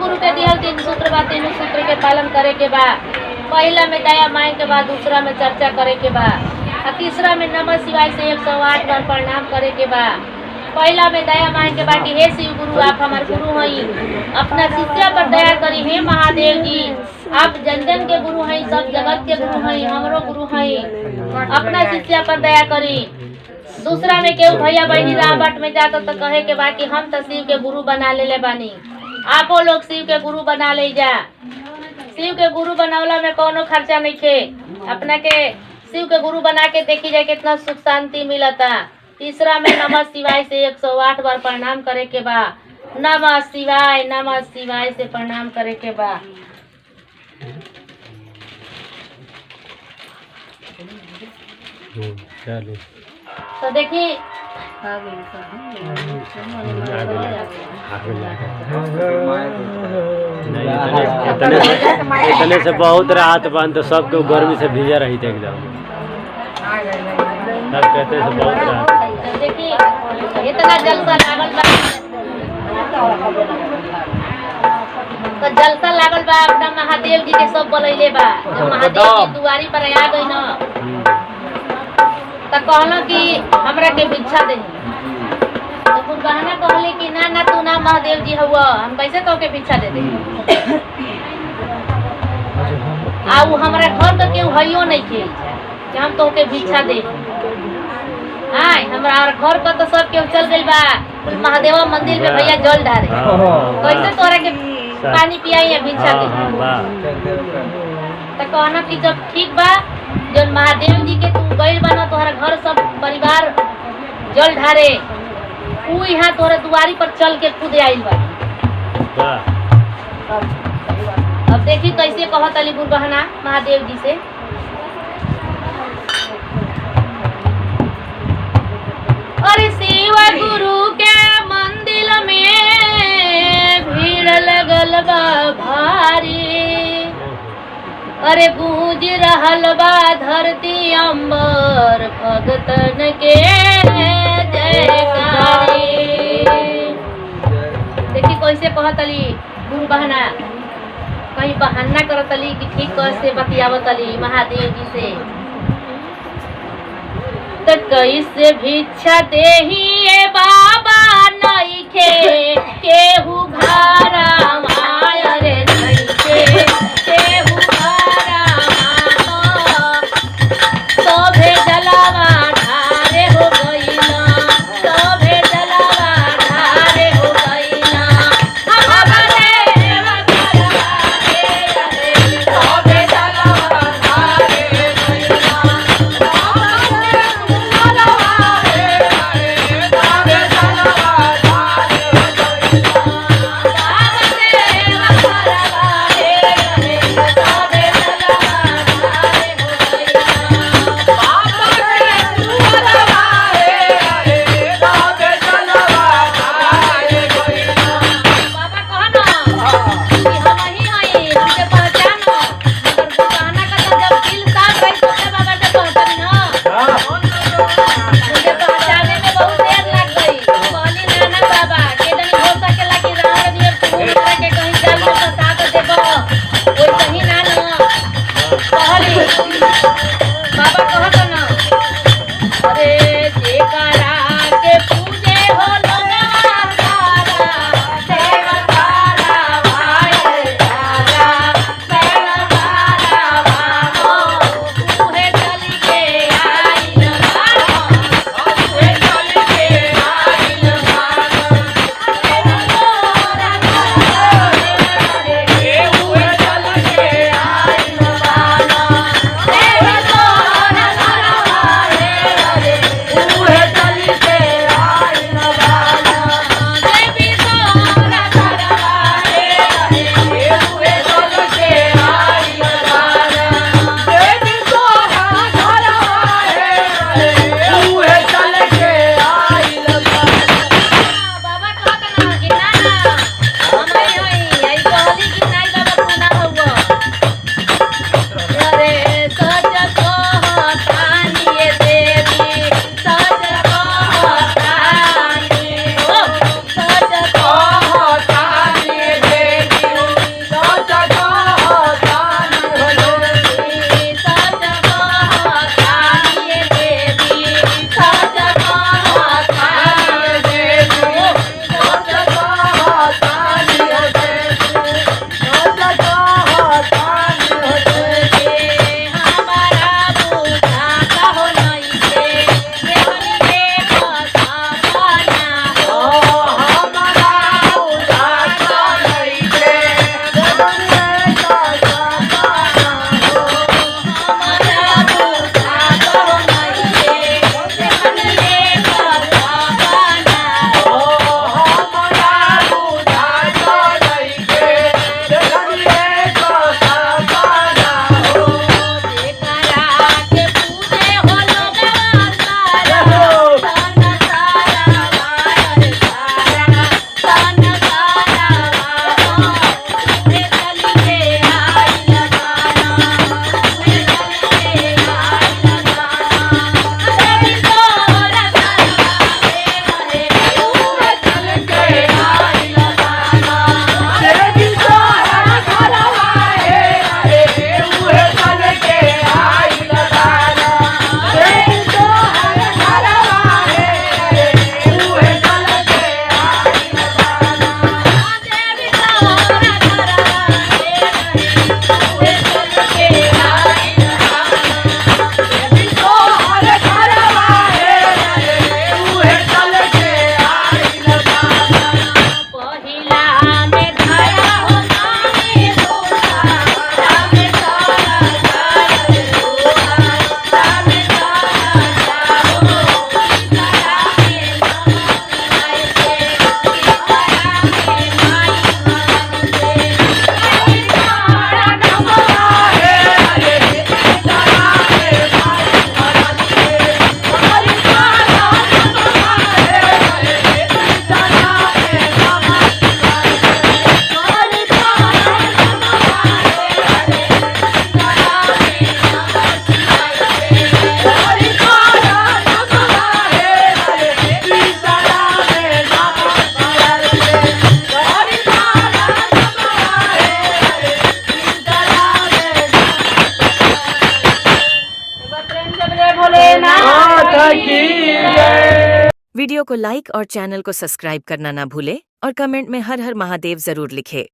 गुरु के दिहल 3 सूत्र बा, 3 सूत्र के पालन करे के बा। पहला में दया मांगे के बाद, दूसरा में चर्चा करे के बा, और तीसरा में नमः शिवाय से 108 बार प्रणाम करे के बा। पहला में दया मांगे के बाटी, हे शिव गुरु आप हमारे गुरु हैं, अपना शिष्य पर दया करी। हे महादेव जी आप जन जन के गुरु हैं, सब जगत के गुरु हैं, हमरो गुरु हैं, अपना शिष्य पर दया करी। दूसरा में केहू भैया बहनी रावट में जाकर तो कहे के बा कि हम तो शिव के गुरु बना ले बानी, आपो लोग शिव के गुरु बना ले जा। शिव के गुरु बनावला में कोनो खर्चा नहीं थे, अपना के शिव के गुरु बना के देखी जाए कितना सुख शांति मिलता। तीसरा में नमः शिवाय से 108 बार प्रणाम करे के बा। नमः शिवाय से प्रणाम करे के बा। तो देखिए इतने से बहुत राहत बन, तो सबको गर्मी से भीजा रही थे एकदम, सब कहते से बहुत राहत। देखिए इतना जलसा लागल बा, तो जलसा लागल बा अपना महादेव जी के सब बोलैले बा। जब महादेव जी दुआरी पर आ गई न, तो कहलो कि हमरा के भिक्षा दे। तो गुरबहाना कहले कि ना ना तू ना महादेव जी हुआ, हम कैसे तो के भिक्षा दे दे। आ वो हमरा घर तो केहू हइयो नहीं थे कि हम तो के भिक्षा दे। हाय हमरा घर पर तो सब केहू चल गइल बा महादेव मंदिर में भैया जल ढारे, कैसे तोरा के पानी पियाई या भिक्षा दे। तो कहना कि जब ठीक बा, जब महादेव जी के तू गइल बना तोहरा घर सब परिवार जल ढारे, ऊ यहाँ तोहरा दुआरी पर चल के खुद आइल बा। अब देखी कैसे कहत अली गुरबहाना महादेव जी से। अरे शिव गुरु के मंदिर में भीड़ लगल बा भारी, अरे गूंज रहल बा धरती अंबर भगतन के जयकारी। देखी कैसे कहतली गुरु बहना, कहीं बहाना करतली कि ठीक कैसे बतियावतली महादेव जी से। तो कैसे भिक्षा देही बाबा नइखे केहू घरा माया रे, नइखे केहू घरा माया, तो भेजलवा ढारे हो गइला, तो भेजलवा ढारे हो गइला। हम देव करवा रे, तो भेजलवा ढारे गइला, तो भेजलवा ढारे गइला। की जय। वीडियो को लाइक और चैनल को सब्सक्राइब करना ना भूले और कमेंट में हर हर महादेव जरूर लिखे।